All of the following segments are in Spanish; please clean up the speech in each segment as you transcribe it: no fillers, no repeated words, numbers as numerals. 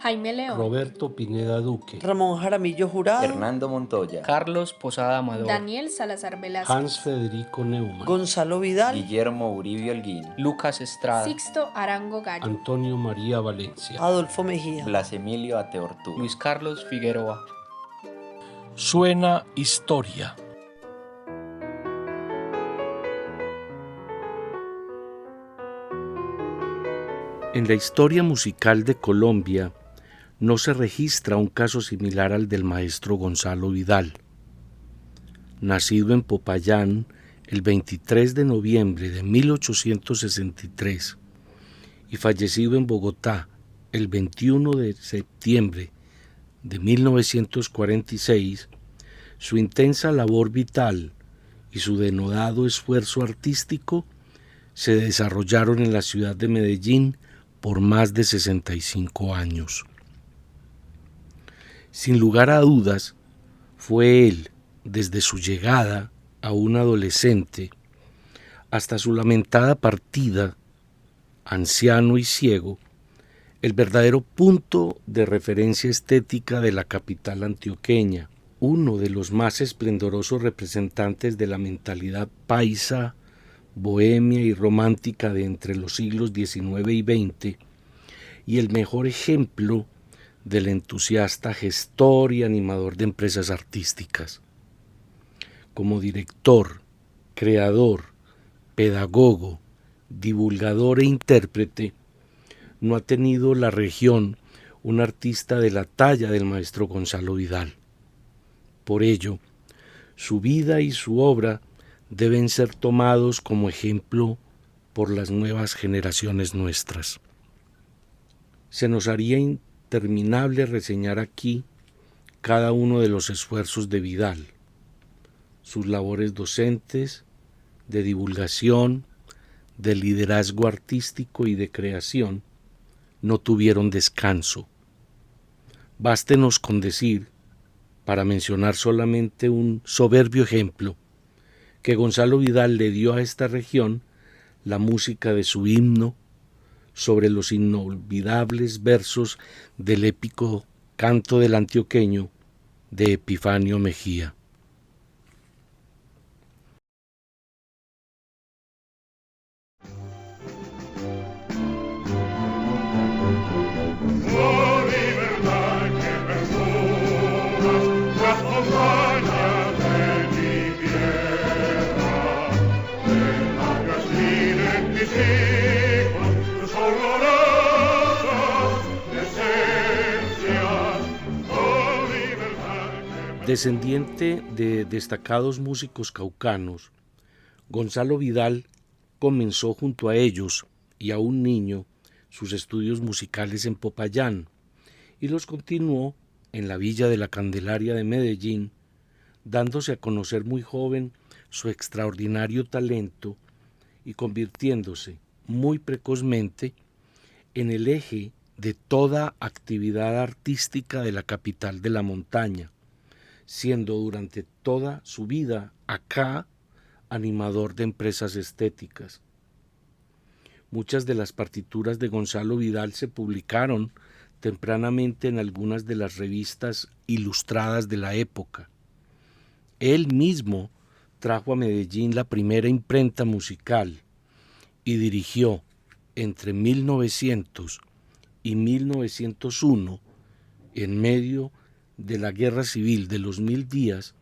Jaime León, Roberto Pineda Duque, Ramón Jaramillo Jurado, Hernando Montoya, Carlos Posada Amador, Daniel Salazar Velázquez, Hans Federico Neumann, Gonzalo Vidal, Guillermo Uribe Holguín, Lucas Estrada, Sixto Arango Gallo, Antonio María Valencia. Adolfo Mejía, Blas Emilio Ateortú, Luis Carlos Figueroa. Suena historia. En la historia musical de Colombia no se registra un caso similar al del maestro Gonzalo Vidal. Nacido en Popayán el 23 de noviembre de 1863 y fallecido en Bogotá el 21 de septiembre de 1946, su intensa labor vital y su denodado esfuerzo artístico se desarrollaron en la ciudad de Medellín por más de 65 años. Sin lugar a dudas, fue él, desde su llegada a un adolescente hasta su lamentada partida, anciano y ciego, el verdadero punto de referencia estética de la capital antioqueña, uno de los más esplendorosos representantes de la mentalidad paisa, bohemia y romántica de entre los siglos XIX y XX, y el mejor ejemplo del entusiasta gestor y animador de empresas artísticas. Como director, creador, pedagogo, divulgador e intérprete, no ha tenido la región un artista de la talla del maestro Gonzalo Vidal. Por ello, su vida y su obra deben ser tomados como ejemplo por las nuevas generaciones nuestras. Se nos haría interminable reseñar aquí cada uno de los esfuerzos de Vidal, sus labores docentes, de divulgación, de liderazgo artístico y de creación, no tuvieron descanso. Bástenos con decir, para mencionar solamente un soberbio ejemplo, que Gonzalo Vidal le dio a esta región la música de su himno sobre los inolvidables versos del épico Canto del Antioqueño de Epifanio Mejía. Descendiente de destacados músicos caucanos, Gonzalo Vidal comenzó junto a ellos y a un niño sus estudios musicales en Popayán y los continuó en la Villa de la Candelaria de Medellín, dándose a conocer muy joven su extraordinario talento y convirtiéndose muy precozmente en el eje de toda actividad artística de la capital de la montaña, siendo durante toda su vida acá animador de empresas estéticas. Muchas de las partituras de Gonzalo Vidal se publicaron tempranamente en algunas de las revistas ilustradas de la época. Él mismo trajo a Medellín la primera imprenta musical y dirigió entre 1900 y 1901, en medio de la Guerra Civil de los 1000 días,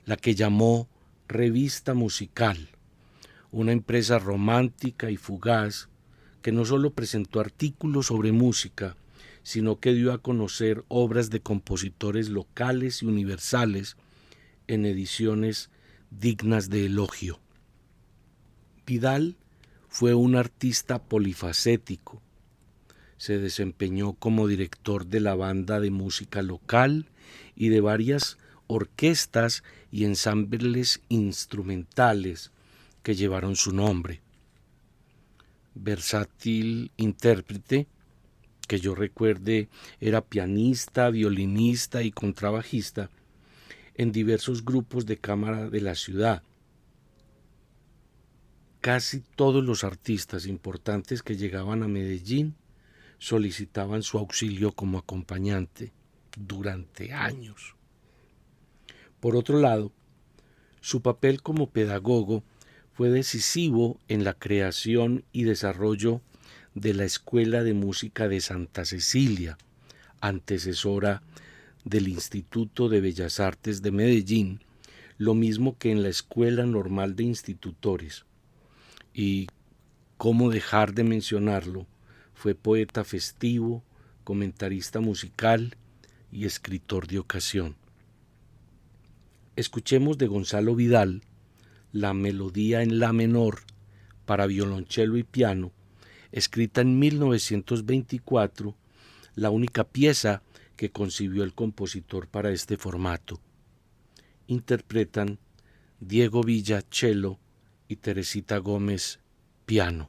la que llamó Revista Musical, una empresa romántica y fugaz que no solo presentó artículos sobre música, sino que dio a conocer obras de compositores locales y universales en ediciones dignas de elogio. Vidal fue un artista polifacético. Se desempeñó como director de la banda de música local y de varias orquestas y ensambles instrumentales que llevaron su nombre. Versátil intérprete, que yo recuerde era pianista, violinista y contrabajista en diversos grupos de cámara de la ciudad. Casi todos los artistas importantes que llegaban a Medellín solicitaban su auxilio como acompañante durante años. Por otro lado, su papel como pedagogo fue decisivo en la creación y desarrollo de la Escuela de Música de Santa Cecilia, antecesora del Instituto de Bellas Artes de Medellín, lo mismo que en la Escuela Normal de Institutores. Y, cómo dejar de mencionarlo, fue poeta festivo, comentarista musical y escritor de ocasión. Escuchemos de Gonzalo Vidal la melodía en la menor para violonchelo y piano, escrita en 1924, la única pieza que concibió el compositor para este formato. Interpretan Diego Villa, cello, y Teresita Gómez, piano.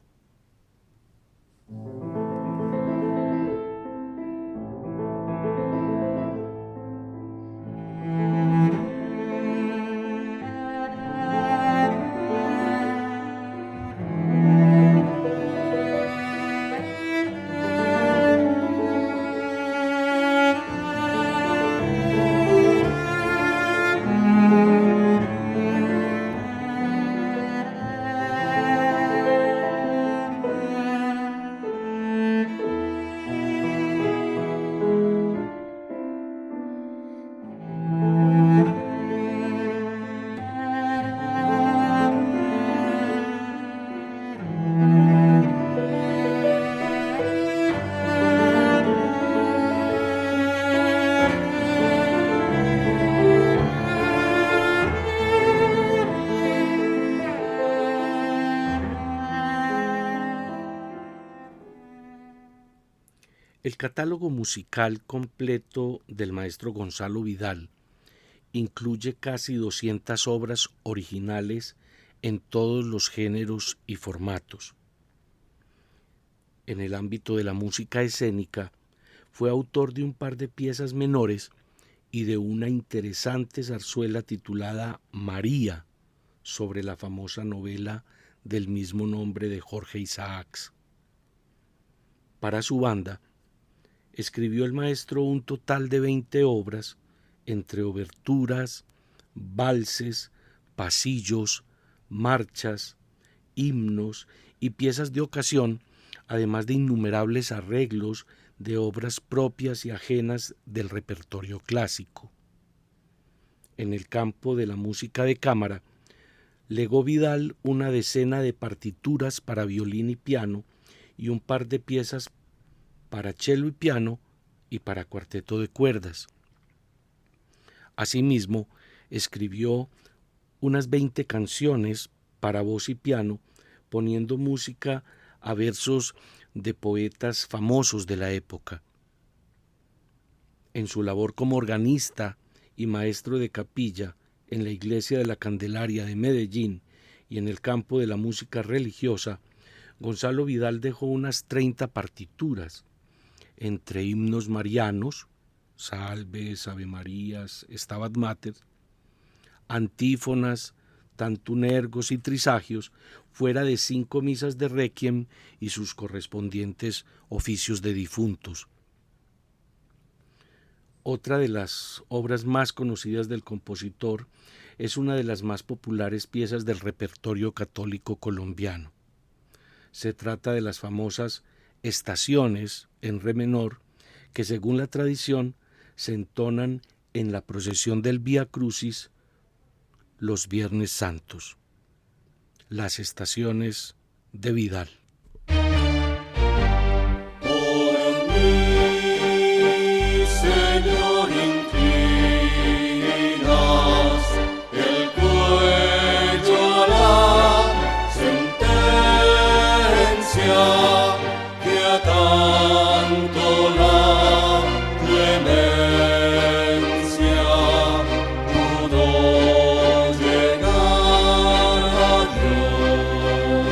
El catálogo musical completo del maestro Gonzalo Vidal incluye casi 200 obras originales en todos los géneros y formatos. En el ámbito de la música escénica, fue autor de un par de piezas menores y de una interesante zarzuela titulada María, sobre la famosa novela del mismo nombre de Jorge Isaacs. Para su banda, escribió el maestro un total de 20 obras, entre oberturas, valses, pasillos, marchas, himnos y piezas de ocasión, además de innumerables arreglos de obras propias y ajenas del repertorio clásico. En el campo de la música de cámara, legó Vidal una decena de partituras para violín y piano y un par de piezas para cello y piano y para cuarteto de cuerdas. Asimismo, escribió unas 20 canciones para voz y piano, poniendo música a versos de poetas famosos de la época. En su labor como organista y maestro de capilla en la Iglesia de la Candelaria de Medellín y en el campo de la música religiosa, Gonzalo Vidal dejó unas 30 partituras, entre himnos marianos, salves, ave marías, stabat mater, antífonas, tantunergos y trisagios, fuera de 5 misas de requiem y sus correspondientes oficios de difuntos. Otra de las obras más conocidas del compositor es una de las más populares piezas del repertorio católico colombiano. Se trata de las famosas estaciones en re menor que, según la tradición, se entonan en la procesión del Vía Crucis los Viernes Santos. Las estaciones de Vidal. Por mí, Señor, inclinas el cuello a la sentencia. Tanto la clemencia pudo llegar a Dios.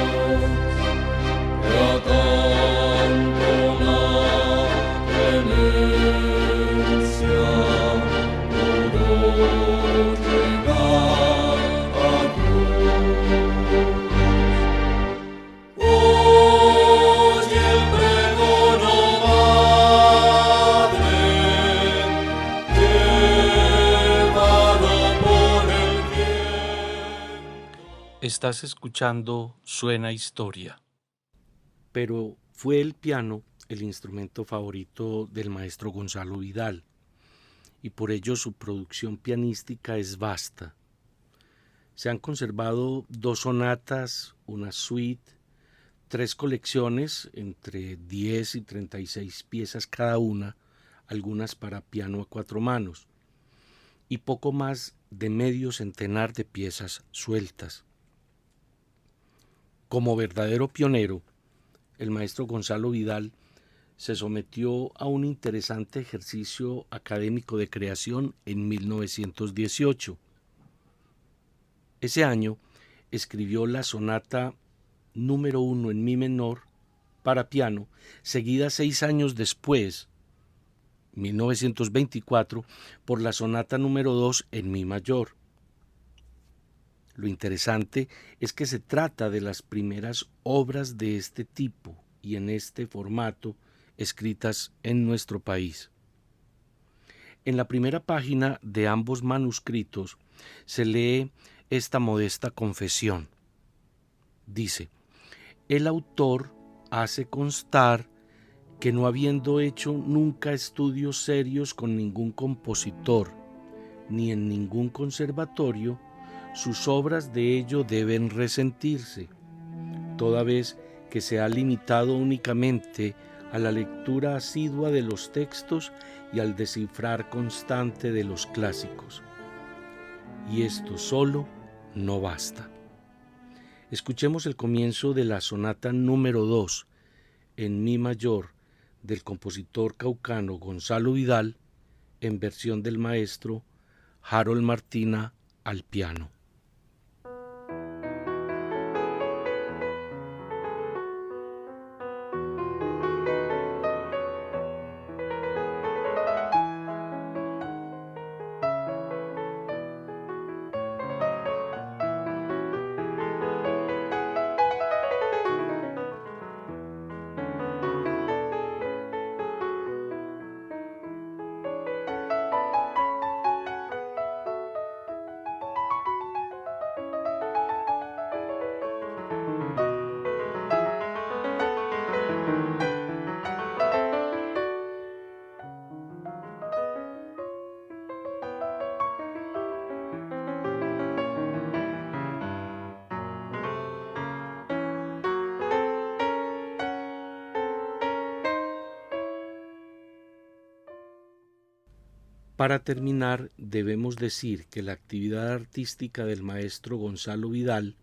Estás escuchando Suena Historia. Pero fue el piano el instrumento favorito del maestro Gonzalo Vidal, y por ello su producción pianística es vasta. Se han conservado 2 sonatas, una suite, 3 colecciones entre 10 y 36 piezas cada una, algunas para piano a 4 manos, y poco más de medio centenar de piezas sueltas. Como verdadero pionero, el maestro Gonzalo Vidal se sometió a un interesante ejercicio académico de creación en 1918. Ese año escribió la sonata número 1 en mi menor para piano, seguida 6 años después, 1924, por la sonata número 2 en mi mayor. Lo interesante es que se trata de las primeras obras de este tipo y en este formato escritas en nuestro país. En la primera página de ambos manuscritos se lee esta modesta confesión. Dice: el autor hace constar que no habiendo hecho nunca estudios serios con ningún compositor, ni en ningún conservatorio, sus obras de ello deben resentirse, toda vez que se ha limitado únicamente a la lectura asidua de los textos y al descifrar constante de los clásicos. Y esto solo no basta. Escuchemos el comienzo de la sonata número 2 en mi mayor del compositor caucano Gonzalo Vidal en versión del maestro Harold Martina al piano. Para terminar, debemos decir que la actividad artística del maestro Gonzalo Vidal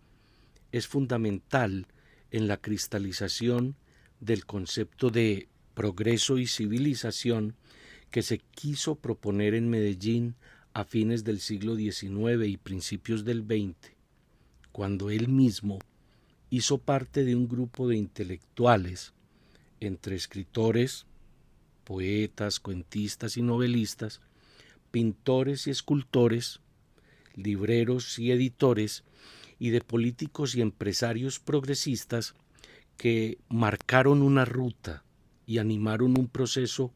es fundamental en la cristalización del concepto de progreso y civilización que se quiso proponer en Medellín a fines del siglo XIX y principios del XX, cuando él mismo hizo parte de un grupo de intelectuales, entre escritores, poetas, cuentistas y novelistas, pintores y escultores, libreros y editores, y de políticos y empresarios progresistas que marcaron una ruta y animaron un proceso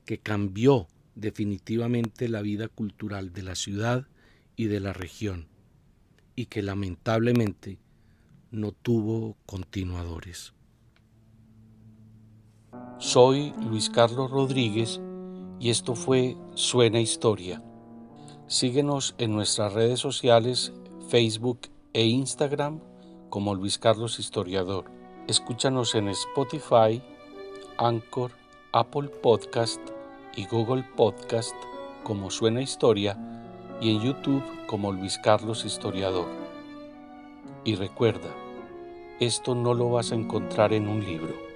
que cambió definitivamente la vida cultural de la ciudad y de la región, y que lamentablemente no tuvo continuadores. Soy Luis Carlos Rodríguez y esto fue Suena Historia. Síguenos en nuestras redes sociales, Facebook e Instagram como Luis Carlos Historiador. Escúchanos en Spotify, Anchor, Apple Podcast y Google Podcast como Suena Historia y en YouTube como Luis Carlos Historiador. Y recuerda, esto no lo vas a encontrar en un libro.